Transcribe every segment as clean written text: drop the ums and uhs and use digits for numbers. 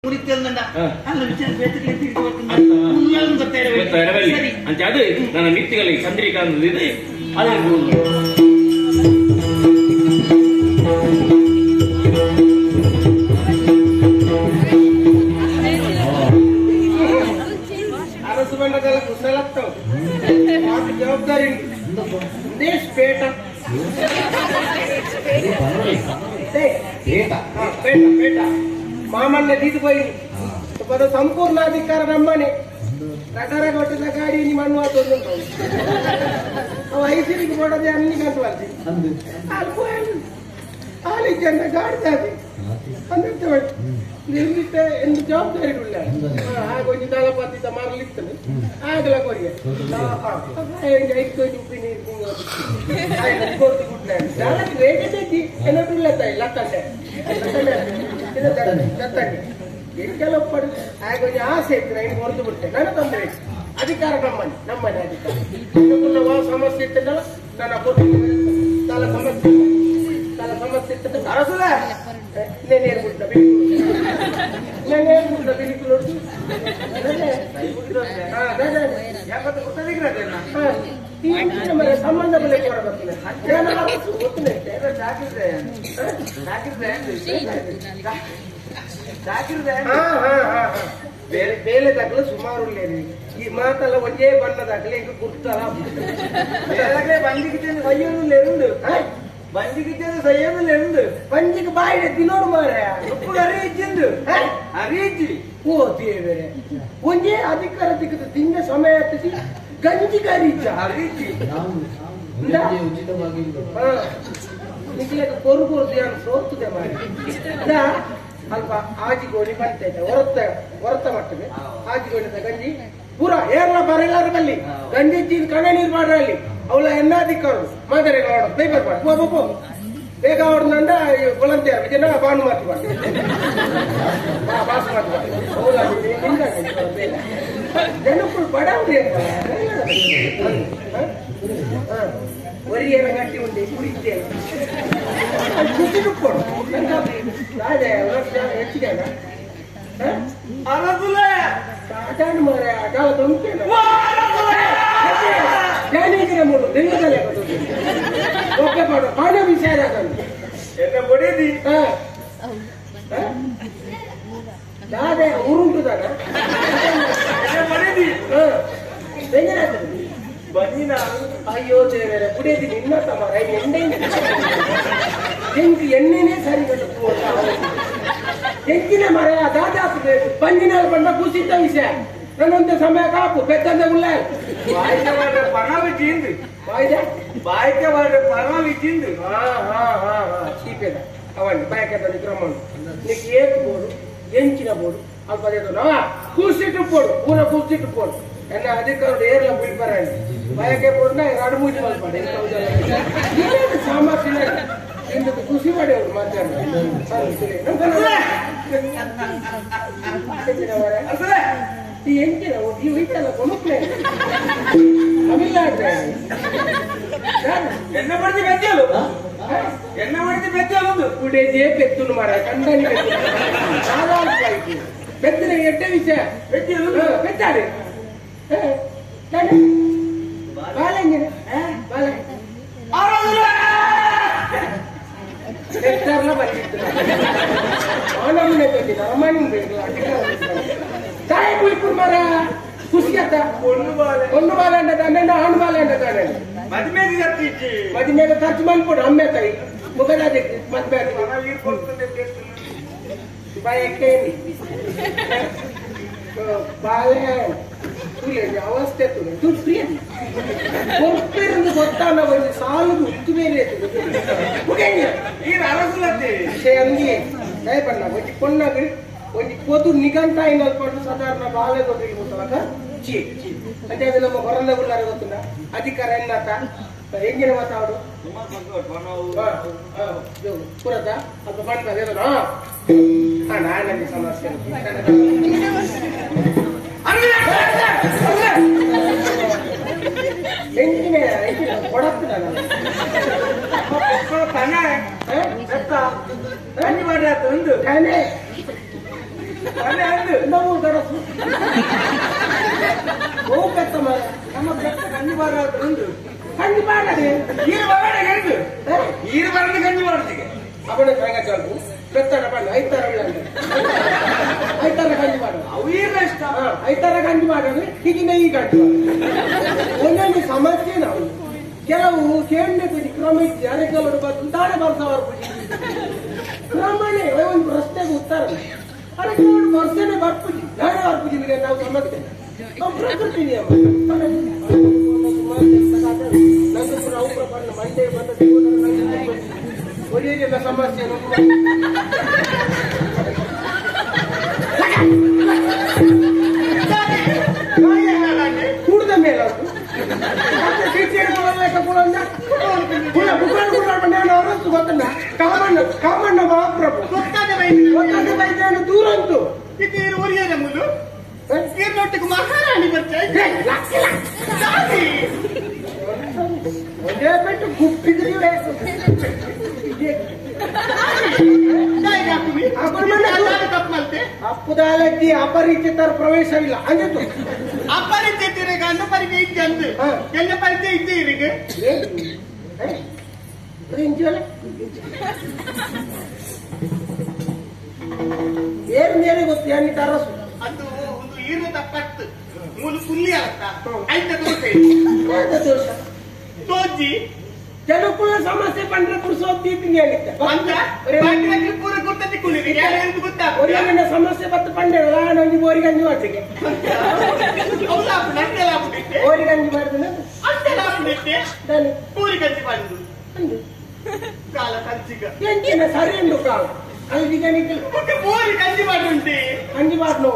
అంటే అది ನನ್ನ ನಿತ್ಯಗಳಲ್ಲಿ ಚಂದ್ರಿಕಾಂತದಿದೆ ಅದೇ ಅರಸು ಬಂಡಗಳ ಕುಶಲತ್ವ ಮಾತು ಜವಾಬ್ದಾರಿ ದೇಶ ಪೇಟ ಪೇಟ ಮಾಮನ್ನ ತೀದುపోయి ಪದ ಸಂಪೂರ್ಣ ಅಧಿಕಾರ ನಮ್ಮನೆ ರಟರ ಕೊಟ್ಟಿದ್ದ ಗಾಡಿ ನಿಮ್ಮ ಅಣ್ಣ ಅವ ಐಸಿರಿಗೆ ಕೊಡದೆ ಅన్ని ಕಂಟ್ವಾಲ್ತಿ ಆಲಿಜ್ಜಂಡ ಗಾಡಿದಾದಿ ಅಂದಿರ್ತೇವೆ ನಿರ್ಮಿತ ಎಂದು ಜವಾಬ್ದಾರಿ ಉಳ್ಳ ಹಾಗೊಂದು ದಳಪತಿದ್ದ ಮರಲಿರ್ತದೆ ಆಗಲ ಕೊರಿಯ ಐದು ಉಪ್ಪಿ ನೀರು ಕೊಡ್ತು ಗುಡ್ಡ ದಳಕ್ಕೆ ರೇಟ್ ಐತಿ ಏನಾದ್ರು ಇಲ್ಲತ್ತ ಇಲ್ಲ ತಂಡೆ ದತ್ತಂಡೆ ಎಂತೆಲ್ಲ ಪಡ ಹಾಗೊಂದು ಆಸೆ ಇತ್ತು ಇನ್ನು ಹೊರತು ಬಿಟ್ಟೆ ನನ್ನ ತೊಂದರೆ ಅಧಿಕಾರ ನಮ್ಮನೆ ಅಧಿಕಾರ ಸಮಸ್ಯೆ ಇತ್ತಲ್ಲ ನನ್ನ ತಲ ಸಮಸ್ಯೆ ಇರ್ತದೆ ಅರಸುಲ ನೇರ್ಬಿಟ್ಟ ಬಿಲಿಕುಲು ಸಂಬಂಧ ಬೆಲೆ ಕೊಡಬೇಕಿಲ್ಲ ಬೇಲೆ ದಾಖಲೆ ಸುಮಾರು ಈ ಮಾತಲ್ಲ ಒಂದೇ ಬಣ್ಣದಾಗಲೇ ಈಗ ಗುರ್ತಲ್ಲ ಬಂದಿಗೆ ಸಯ್ಯೋದು ಲೆಂದು ಬಂದಿಗೆ ಸಯ್ಯೋದು ಲೆಂದು ಬಂಜಿಗೆ ಬಾಯಿ ತಿನ್ನೋರು ಮಾರ ಅರಿಜಿಂದು ಅರಿಜಿ ಓ ದೇವರೇ ಒಂದೇ ಅಧಿಕಾರ ತಿಕ್ಕದ ತಿಂದ ಸಮಯ ಹತ್ತಿಸಿ ಗಂಜಿಗೆ ಅರಿಜ ಅರಿಜಿ ನಿಖಿಲಕ್ಕೆ ಕೊರುಗೋರ್ದು ಏನು ಸೋರ್ತದೆ ಮಾಡಿ ಅಲ್ಪ ಆಜಿಗೋಣಿ ಬರ್ತೈತೆ ಹೊರತ ಮಟ್ಟಗೆ ಆಜಿಗೋಣಿದ ಗಂಜಿ ಪೂರ ಏರ್ಲ ಬರಲಾರ ಬಲ್ಲಿ ಗಂಜಿ ಕಣ ನೀರು ಮಾಡ್ರಲ್ಲಿ ಅವಳ ಎನ್ನಾಧಿಕಾರು ಮಾದರಿ ನೋಡ ಪೇಪರ್ ಮಾಡಿ ಪೋ ಬೇಗ ಅವ್ರನ್ನ volunteer ವಿಜಯನ ಭಾನುಮತಿ ಮಾಡಿ ಬಾಸುಮತಿ ಮಾಡಿ ಜನಕ್ಕೂ ಬಡವ್ರಿ ಒರಿಯರ ಗಟ್ಟಿ ಉಂಟೆ ಕುಡಿತೇನೆ ಕೊಡು ರಾಜೆ ಹೆಚ್ಚಿಗೆ ಸಾಧಾರಣ ಮಾರ ಅದಾವ ತೊಂತೇನೆ ಜಾನೀಗಿರ ಮೂಡು ಬೆಂಗಳೂರಲ್ಲೇ ಒಬ್ಬೆ ಮಾಡು ಹಣ ವಿಚಾರ ಎನ್ನ ಬಡಿದಿ ದಾದೆ ಉರುಂಟುದಾನ ಬಡಿದಿ ಬನ್ನಿನ ಅಯ್ಯೋ ದೇವರೇ ಬುಡಿಯದಿ ನಿನ್ನ ತಮಾರ ಎಣ್ಣೆನೇ ಸರಿ ಕಟ್ಟು ಎಂಕಿನ ಮರ ದಾದಾಪಬೇಕು ಬಂದಿನಲ್ಲಿ ಬಂದ ಕುಸಿತ ವಿಷಯ ನನ್ನೊಂದು ಸಮಯ ಕಾಪು ಬೆಕ್ಕಂದ ಉಳ್ಳ ಬಾಯ್ಕೆ ಮಾಡ್ರೆ ಪಣ ವಿಚಿಂದು ಬಾಯ್ಕೆ ಮಾಡ್ರೆ ಪಣ ವಿಚಿಂದು ಚೀಪೇದ ಅವನ್ ಬಾಯ್ಕೆ ಬಂದು ಕ್ರಮಣ ನೀಕ್ ಏಕ್ ಬೋಡು ಎಂಚಿನ ಬೋಡು ಅಲ್ಪ ಕೂಸಿಟ್ಟು ಪೋಡು ಪೂರ ಕೂಸಿಟ್ಟು ಪೋಡು ಎನ್ನ ಅಧಿಕಾರದ ಏರ್ಲ ಬಿಡ್ಬಾರ ಬಾಯಕ್ಕೆ ಬೋಡ್ನ ಎರಡು ಮೂಜಿ ಮಲ್ಪಾಡೆ ಸಾಮರ್ಥ್ಯ ಇಂದು ಖುಷಿ ಮಾಡಿ ಅವರು ಎಂಚಿನ ಹೋಯ್ತಲ್ಲ ಕೊಮಕ್ಲೆ ತಮಿಳ್ನಾಡು ಎಣ್ಣೆ ಬಡ್ದು ಬೆಚ್ಚಲು ಕುಡೇಜೆ ಬೆತ್ತುನು ಮರ ಕಂಡನಿ ಬೆತ್ತಿನ ಎಡ್ಡೆ ವಿಷಯ ಬೆಚ್ಚಲು ಬೆಚ್ಚಾಡಿ ಬಾಲಂಗಿನ ಬಂದಿತ್ತು ಅವನಮ್ಮನೆ ಬಂದಿದ್ದ ಅಮ್ಮನ ತಾಯಿ ಕುಳಿಪುರ್ ಮರ ಖುಷಿಯತ್ತ ಒಂದು ಬಾಲ ಅಂಡ ತಾನೆ ಹಣ್ಣು ಬಾಲ ಅಂಡ ತಾನೆ ಮದುವೆಗೆ ಖರ್ಚು ಮಾಡ್ಕೊಡು ಅಮ್ಮೆ ತಾಯಿ ಮುಗದಾದೆ ಮದ್ವೆ ಬಾಯಕ್ಕೆ ಬಾಳೆ ಅವಸ್ಥೆ ಕೊರ್ಪಿருந்து ಗೊತ್ತಾನ ಒಂದು ಸಾಲದು ಉತ್ತು ಬೇರೆ ಅಂಗಿ ದಯಪಣ್ಣ ಒಂಜಿ ಪೊನ್ನಾಗ ಒಂಜಿ ಪೊದು ನಿಗಂಟ ಇನ್ನಲ್ಪಟ್ಟು ಸಾಧಾರಣ ಬಾಳೆ ದೊಡ್ಡ ಗೊತ್ತಲಕ ಚೀ అంటే అది ನಮ್ಮ ಹೊರನ ಗುಲ್ಲಾರ ಗೊತ್ತುಂಡ ಅಧಿಕಾರ ಎನ್ನಾತ ಹೆಂಗಿನ ಮಾತಾಡು ಪುರತ ಅದು ಮಾಡ್ತಾರೆ ನಾನಲ್ಲಿ ಸಮಸ್ಯೆ ಕೊಡಕ್ತ ನಾವು ಗಡಸು ಹೋಗತ್ತ ಮರ ನಮ್ಮ ಬೆಟ್ಟ ಕಂಡು ಬಾರದು ಕಂಡು ಬಾರದೆ ಈರು ಬರಡ ಹೇಳಿದ್ರು ಈರು ಬರದು ಕಂಡು ಬಾರದಿಗೆ ಅವನ ಕೈಗ ಚಾಲು ಬೆತ್ತಡ ಬಂದು ಐತರ ಕಂಡು ಮಾಡೋದು ಅವು ಈರಷ್ಟ ಐತರ ಕಂಡು ಮಾಡೋದು ಹೀಗಿನ ಈ ಕಂಡು ಒಂದೊಂದು ಸಮಸ್ಯೆ ನಾವು ಕೆಲವು ಕೇಂದ್ರ ಕ್ರಮ ಇತ್ತು ಯಾರೇ ಕೆಲವರು ಬಂದು ತಾಳೆ ಬರ್ಸವರು ಕ್ರಮಣೆ ಒಂದು ಪ್ರಶ್ನೆಗೆ ಉತ್ತರ ಅದಕ್ಕೆ ಒಂದು ವರ್ಷನೇ ಬರ್ಪುಜಿ ನಾಳೆ ಬರ್ಪುಜಿ ನಾವು ಸಮಸ್ಯೆ ನಾವು ಪ್ರಕೃತಿ ನಿಯಮ ನಂಗೆ ಕೂಡ ಅವ್ರ ಬಂದು ಮಂಡೆ ಬಂದ ಒಳ್ಳೆಯ ಸಮಸ್ಯೆ ಕೂಡದ ಮೇಲೆ ಗೊತ್ತಲ್ಲ ಕಾಮಣ್ಣ ಮಹಾಪ್ರಭು ವೈದ್ಯನು ದೂರ ಉಂಟು ಊರಿಯ ಮುಲು ನೀರಿನೊಟ್ಟಿಗೆ ಮಹಾರಾಣಿ ಬರ್ತಾ ಒಂದೇ ಬಿಟ್ಟು ಗುಪ್ಪಿದ್ರಿ ಅಪ್ಪುದಾಲಕ್ಕೆ ಅಪರಿಚಿತರ ಪ್ರವೇಶವಿಲ್ಲ ಹಂಗಿತ್ತು ಅಪರಿಚಿತರಿಗೆ ಅನುಪರಿಚಯ ಇದ್ದೆ ಅಂದು ಎಲ್ಲ ಪರಿಚಯ ಇದ್ದೆ ಇವರಿಗೆ ಏನು ಮೇಲೆ ಗೊತ್ತು ಏನಿ ತರಸು ಅದು ಒಂದು ಈರುದ ಪತ್ತು ಮೂಲು ಪುಲ್ಲಿ ಅರ್ಥ ಐತ ದೋಸೆ ತೋಜಿ ಕೆಲವು ಸಮಸ್ಯೆ ಬಂದ್ರೆ ಪುರುಸೋತಿ ಹೇಳಿದ್ದೆ ಪೂರ ಗುರ್ತತಿಕೊಂಡಿರಿ ಯಾರು ಗೊತ್ತಾಗ ಸಮಸ್ಯೆ ಬತ್ತು ಪಂಡೇಳ ನಾನು ಓರಿಗಂಜಿ ಮಾಡ್ತಿಗೆ ಓರಿಗಂಜಿ ಮಾಡಿದ್ರೆ ಪೂರಿ ಗಂಜಿ ಮಾಡುದು ಕಾಲ ಕಂಚಿಗ ಎಂಚಿನ ಸರಿ ಉಂಟು ಕಾಲ ಅಲ್ಲಿಗ ಪೂರಿ ಗಂಜಿ ಮಾಡುಂಟೆ ಅಂಜಿ ಮಾಡ್ಲು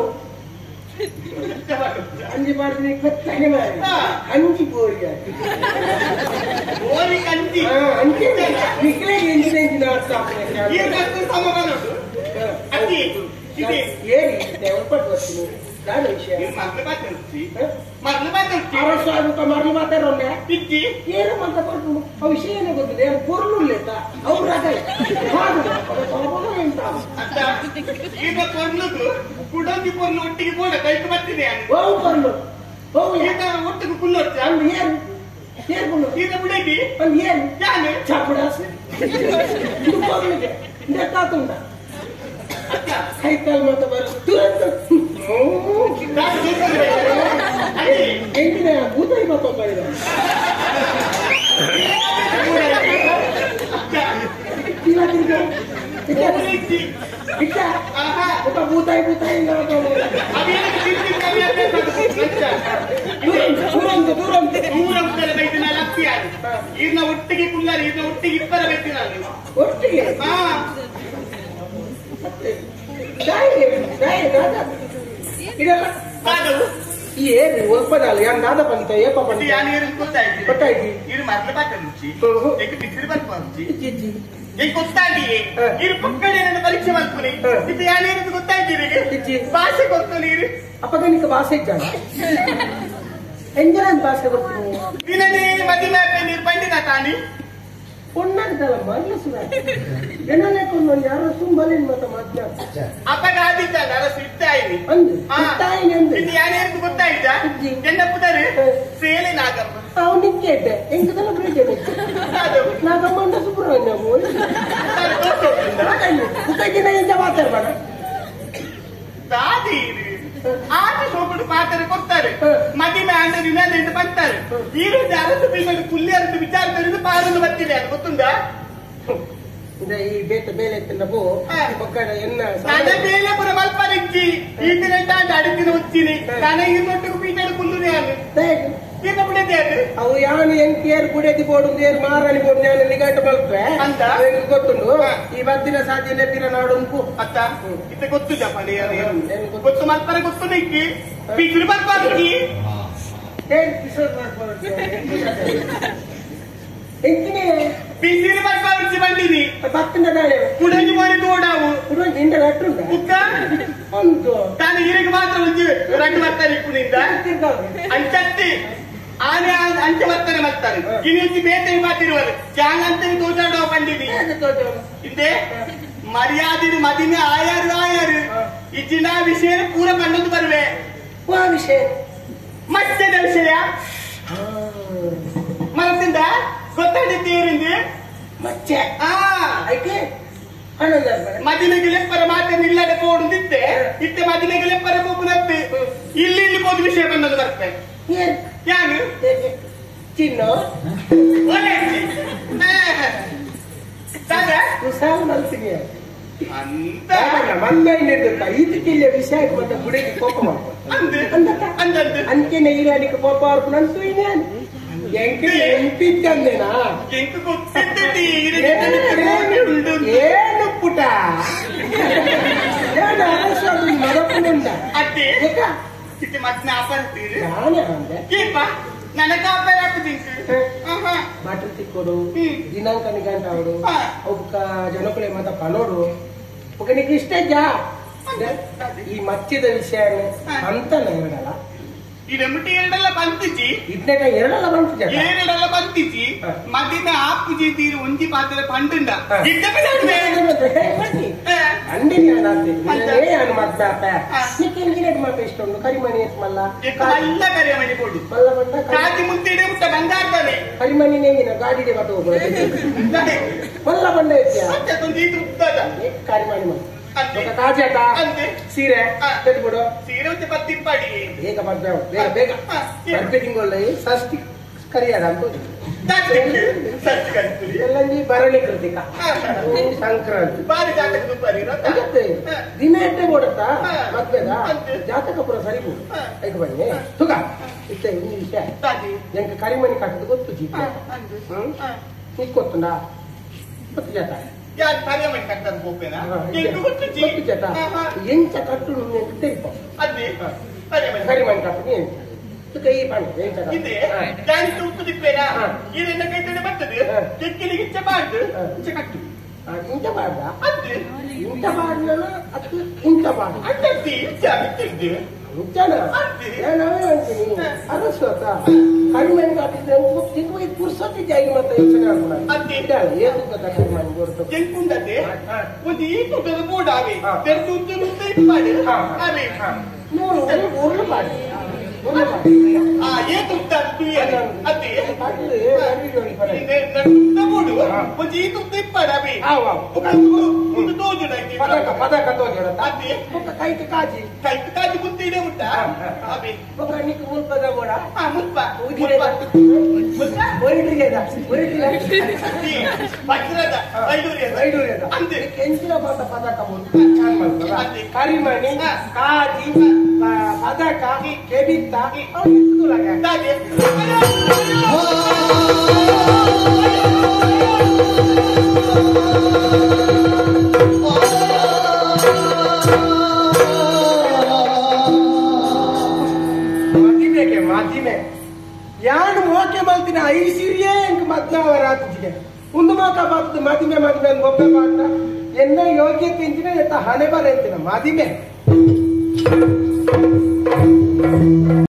ಅಂಜಿ ಮಾಡಿದ್ರೆ ಕತ್ತನೆ ಮಾಡಿ ಅಂಜಿ ಬೋರಿಗೆ ಓರಿ ಕಂಚಿ ಅಂಜಿ ನಿಕ್ಲೆ ಎಂಜಿನ ಎಂಜಿನ ಅತಿ ಏರಿ ಒಪ್ಪಟ್ಟು ಬರ್ತೀನಿ ನಾನು ವಿಷಯ ಮರಳು ಮಾತಾಡ್ತಿ ಅರಸು ಆಗುತ್ತ ಮರಳು ಮಾತಾಡೋಣ ಪಿಚ್ಚಿ ಏನು ಮಾತಾಡ್ತು ಆ ವಿಷಯ ಏನೋ ಗೊತ್ತಿದೆ ಪೊರ್ನುಲ್ಲೇತ ಅವ್ರ ಅಂತ ಈಗ ಪೊರ್ಲುದು ಕುಡೋಗಿ ಪೊರ್ಲು ಒಟ್ಟಿಗೆ ಬೋಡ ಕೈಗೆ ಬರ್ತಿದೆ ಹೋಗು ಪೊರ್ಲು ಹೋಗು ಈಗ ಒಟ್ಟಿಗೆ ಕುಲ್ಲೋರ್ಚ ಅಂದ್ ಏನು ಏನು ಈಗ ಬಿಡಗಿ ಅಂದ್ ಏನು ಯಾನು ಚಾಪುಡಾಸ ಇದು ಪೊರ್ಲಿಗೆ ನೆತ್ತಾತುಂಡ ಸೈಕಲ್ ಮತ್ತೆ ಬರೋದು ತುರಂತ ಎಂಟಿನ ಭೂತ ಇವತ್ತೊಬ್ಬ ಇದೆ ಭೂತಾಯಿ ಭೂತಾಯಿ ಈರ್ನ ಒಟ್ಟಿಗೆ ಕುಳ್ಳಾರಿ ಈರ್ನ ಒಟ್ಟಿಗೆ ಇಬ್ಬರ ಬೇಕು ನಾನು ಒಟ್ಟಿಗೆ ಏನು ಒಪ್ಪದಲ್ಲ ಯಾರು ನಾದ ಬಂತ ಏಪ ಬಂತ ಗೊತ್ತಾಯ್ತು ಇರು ಮರಳು ಬಾಕಿ ಬಿಸಿಲು ಬರ್ಪಾಂಚಿ ಗೊತ್ತಾಗಿ ಇರು ಪಕ್ಕಡೆ ನನ್ನ ಪರೀಕ್ಷೆ ಮಾಡ್ತೀನಿ ಇದು ಯಾರು ಗೊತ್ತಾಯ್ತೀರಿ ಭಾಷೆ ಗೊತ್ತು ನೀರು ಅಪಗಣಿಕ ಭಾಷೆ ಇದ್ದಾನ ಎಂಜನ ಭಾಷೆ ಬರ್ತೀನಿ ದಿನನೇ ಮದುವೆ ನೀರು ಬಂದಿನ ತಾನಿ பொண்ணாக்குதல மல்ல சுரா என்னலே கொண்டு யாரோ சும்பலின் மத்த ಮಾತ್ರ ಅಪ್ಪಗ ಆದಿತ್ತ ನರ ಸಿಟ್ಟಾಯಿನಿ ಅಂದು ಸಿಟ್ಟಾಯಿನಿ ಅಂದು ಇದು ಯಾರು ಗೊತ್ತಾಯ್ತಾ ಎನ್ನಪ್ಪದರೆ ಸೇಲೆ ನಾಗಮ್ಮ ಅವನು ಕೇಳ್ದೆ ಎಂಗದಲ್ಲ ಬ್ರೇಜೆ ನಾಗಮ್ಮ ಸುಬ್ರಹ್ಮಣ್ಯ ಬೋಲ್ ಉತ್ತಗಿನ ಎಂತ ಮಾತಾಡ್ಬೇಡ ದಾದಿ ಆಗಿ ಹೋಗ್ಬಿಟ್ಟು ಮಾತಾರೆ ಕೊಡ್ತಾರೆ ಮದುವೆ ಅಂದ್ರೆ ಇನ್ನೊಂದು ಬರ್ತಾರೆ ಈ ರೀತಿ ಅರಸು ಬೀಸಲು ಪುಲ್ಲಿ ಅರಸು ವಿಚಾರ ತಿಳಿದು ಪಾಲನ್ನು ಬರ್ತಿದೆ ಅದು ಗೊತ್ತುಂಟಾ ಈ ಬೇತ ಬೇಲೆ ಪೋ ಒಕ್ಕಡ ಎನ್ನ ಬೇಲೆ ಪುರ ಮಲ್ಪರಿಚ್ಚಿ ಈ ದಿನ ಅಡಿತಿನ ಉಚ್ಚಿನಿ ತನ ಇನ್ನೊಟ್ಟಿಗೆ ಪೀಠಡು ಕುಲ್ಲುನೆ ಅದು ಈಗ ಬಿಡದೆ ಅದು ಅವು ಯಾನು ಎಂಕೇರು ಬುಡದಿ ಬೋಡು ಏರು ಮಾರಾಣಿ ಬೋಡು ನಾನು ನಿಗಾಟ ಮಲ್ಪೆ ಅಂತ ಗೊತ್ತುಂಡು ಈ ಬದ್ದಿನ ಸಾಧ್ಯ ನೆಪ್ಪಿನ ನಾಡು ಉಂಟು ಅತ್ತ ಇದು ಗೊತ್ತು ಜಪಾನಿ ಗೊತ್ತು ಮಲ್ಪರೆ ಗೊತ್ತು ನಿಕ್ಕಿ ಬಿಸಿಲು ಬರ್ಬಾರ್ದು ಎಂಕಿನೇ ಬಿಸಿಲು ಬರ್ಬಾರ್ದು ಬಂದಿನಿ ಪತ್ತಿನ ದಾಳೆ ಕುಡಂಜಿ ಮಾಡಿ ತೋಡಾವು ಕುಡಂಜಿ ಇಂದ ರಟ್ಟುಂಟ ಬುಕ್ಕ ಒಂದು ತಾನು ಇರಿಗೆ ಮಾತ್ರ ಒಂದು ರಟ್ಟು ಬರ್ತಾರೆ ಇಪ್ಪುನಿಂದ ಅಂಚತ್ತಿ ಆನೆ ಅಂಚ ಬರ್ತಾರೆ ಮಾಡ್ತಾರೆ ಇನ್ನೊಂದು ಬೇಟೆ ಮಾತಿರುವರು ಚಾಂಗ್ ಅಂತ ತೋಟಾಡುವ ಬಂದಿನಿ ಹಿಂದೆ ಮರ್ಯಾದೆ ಮದಿನ ಆಯಾರು ಇಚ್ಚಿನ ವಿಷಯ ಪೂರ ಕಂಡು ಬರುವೆ ವಿಷಯ ಮತ್ತೆದ ವಿಷಯ ಮನಸ್ಸಿಂದ ಗೊತ್ತಾಗಿದ್ದೀರಿಂದ ಮಚ್ಚೆ ಐಕೆ ಮದಿನೆಗೆ ಲೆಪ್ಪರ ಮಾತನ್ನು ಇಲ್ಲದೆ ಪೋಡುದಿತ್ತೆ ಇತ್ತೆ ಮದಿನೆಗೆ ಲೆಪ್ಪರ ಹೋಗುನತ್ತೆ ಇಲ್ಲಿ ಹೋದ ವಿಷಯ ಬಂದದ್ದು ಬರ್ತದೆ ಯಾನು ಚಿನ್ನು ಮಲ್ತೀನಿ ಅಂತ ಇದಕ್ಕಿಲ್ಲ ವಿಷಯಕ್ಕೆ ಮತ್ತೆ ಗುಡಿಗೆ ಕೋಪ ಮಾಡ್ಕೊಂಡು ಅಂಕೆನೆ ಇರಾನಿಗೆ ಕೋಪ ಮಾಡ್ಕೊಂಡು ಎಂಪಿದ್ದಂದೇನಾ ಏನು ಪುಟ ಮರಪುಂಡ ಅತ್ತೆ ಮತ್ತೆ ಆಪರ್ತೀರಿ ನನಗೆ ಬಾಟಲ್ ತಿಕ್ಕೋಡು ದಿನಾಂಕ ನಿಗಂಟ ಅವಡು ಅವಕ್ಕ ಜನಕುಲೆ ಮತ ಪನೋಡು ఒక నీకు ఇష్టం జా ఈ మచ్చిದ ವಿಷಯ ಅಂತ ಎರಡಲ್ಲ ಇದೆಂಬಟಿ ಎರಡಲ್ಲ ಬಂತಿಜಿ ಇದನ್ನ ಎರಡಲ್ಲ ಬಂತು ಎರಡಲ್ಲ ಬಂತಿಜಿ ಮದಿನ ಆಪುಜಿ ತೀರು ಒಂಜಿ ಪಾತ್ರೆ ಪಂಡುಂಡ ಅಂಡಿನ ನಾನು ಮದ್ದಾಪ ನೀನು ಮಾತ ಇಷ್ಟ ಉಂಟು ಕರಿಮಣಿ ಎತ್ ಮಲ್ಲ ಮಲ್ಲ ಕರಿಮಣಿ ಕೊಡು ಮಲ್ಲ ಬಂದ ಕಾಜಿ ಮುಂತಿಡೆ ಮುಟ್ಟ ಬಂಗಾರದನೆ ಕರಿಮಣಿ ನೆಂಗಿನ ಗಾಡಿಗೆ ಮತ್ತೆ ಹೋಗ್ಬೋದು ಮಲ್ಲ ಬಂಡ ಐತ್ಯಾ ಕರಿಮಣಿ ಮಲ್ಲ ಕಾಜಾಟ ಸೀರೆ ತೆಗೆದ್ಬಿಡು ಸೀರೆ ಒಂದು ಪತ್ತಿಪ್ಪಾಡಿ ಬೇಗ ಬರ್ಬೇವು ಬೇಗ ಬೇಗ ಬರ್ಬೆ ತಿಂಗಳ ಷಷ್ಠಿ ಕರಿಯಾದ ಅಂತ ಎಲ್ಲ ಭರಣಿ ಕೃತಿಕ ಸಂಕ್ರಾಂತಿ ಬಾರಿ ಜಾತಕ ದಿನ ಎಟ್ಟೆ ಬೋಡತ್ತಾ ಮದ್ವೆದ ಜಾತಕ ಪುರ ಸರಿಬು ಐಕ ಬನ್ನಿ ತುಗ ಇತ್ತೆ ಒಂದು ವಿಷಯ ಎಂಕ ಕರಿಮಣಿ ಕಟ್ಟದು ಗೊತ್ತು ಜೀಪ ನೀ ಗೊತ್ತುಂಡಾ ಗೊತ್ತು ಜಾತ ಯಾರು ಕರಿಮಣಿ ಕಟ್ಟದ ಹೋಗ್ಬೇನಾ ಗೊತ್ತು ಜಾತ ಎಂಚ ಕಟ್ಟು ತೆರಿಪ ಅದೇ ಕರಿಮಣಿ ಕಟ್ಟು ಕೈ ಪಾಣಿ ಎಂಚ ಇದೆ ಜಾಸ್ತಿ ಉತ್ತದಿಪ್ಪೇನಾ ಇದನ್ನ ಕೈ ತಡೆ ಬರ್ತದೆ ಕೆಕ್ಕಿಲಿಗೆ ಇಚ್ಛೆ ಬಾರ್ದು ಇಚ್ಛೆ ಕಟ್ಟು ಇಂತ ಬಾರ್ದ ಅದೇ ಇಂತ ಬಾರ್ನ ಅದು ಇಂತ ಬಾರ್ದ ಅಡ್ಡತ್ತಿ ಇಚ್ಛೆ ಆಗುತ್ತಿದ್ದೆ ನಿಜಾನ ನಾವೇ ಅಂತೀನಿ ಅರಸ್ವತ ಕಡಿಮೆ ಕಾಟಿದ್ರೆ ಪುರ್ಸೊತ್ತಿ ಜಾಗಿ ಮತ್ತೆ ಯೋಚನೆ ಆಗ್ಬಿಡ ಏನು ಗೊತ್ತಾ ಕಡಿಮೆ ಗೊತ್ತು ಕೆಂಪುಂಡತೆ ಒಂದು ಈ ಕುಟದ ಬೋರ್ಡ್ ಆವೆ ತೆರೆದು ಉದ್ದ ಇಪ್ಪಾಡಿ ಆವೆ ಊರ್ಲು ಮಾಡಿ ಏತು ಅದೇ ಬೋರ್ಡು ಒಂದು ಈ ತುತ್ತ ಇಪ್ಪಾಡಿ ಆವೆ ಒಂದು ತೋಜುಡಾಗಿ ಪದಕ ತೋಜುಡ ಅದೇ ಕೈಗೆ ಕಾಜಿ ಮುಂತಿಡೆ ಉಂಟ ಅವೆ ನೀಕು ಮುಲ್ಪದ ಬೋಡ ಮುಲ್ಪ ವಜ್ರದ ಐದೂರ್ಯದ ಅಂತೆ ಎಂಚಿನ ಪದಕ ಕರಿಮಣಿ ಕಾಜಿ ಪದಕ ಕೆಬಿತ್ತ ಮಾತಿಮೆ ಯಾನು ಮೋಕೆ ಮಲ್ತಿನ ಐ ಸಿರಿಯೇ ಎಂಕ್ ಮದ್ಲಾವರಾತಿಗೆ ಒಂದು ಮೋಕ ಬಾತದ ಮದಿಮೆ ಮದಿಮೆ ಗೊಬ್ಬೆ ಬಾಟ ಎನ್ನ ಯೋಗ್ಯತೆ ಇಂಚಿನ ಎತ್ತ ಹಣೆ ಬರ ಎಂತಿನ ಮದಿಮೆ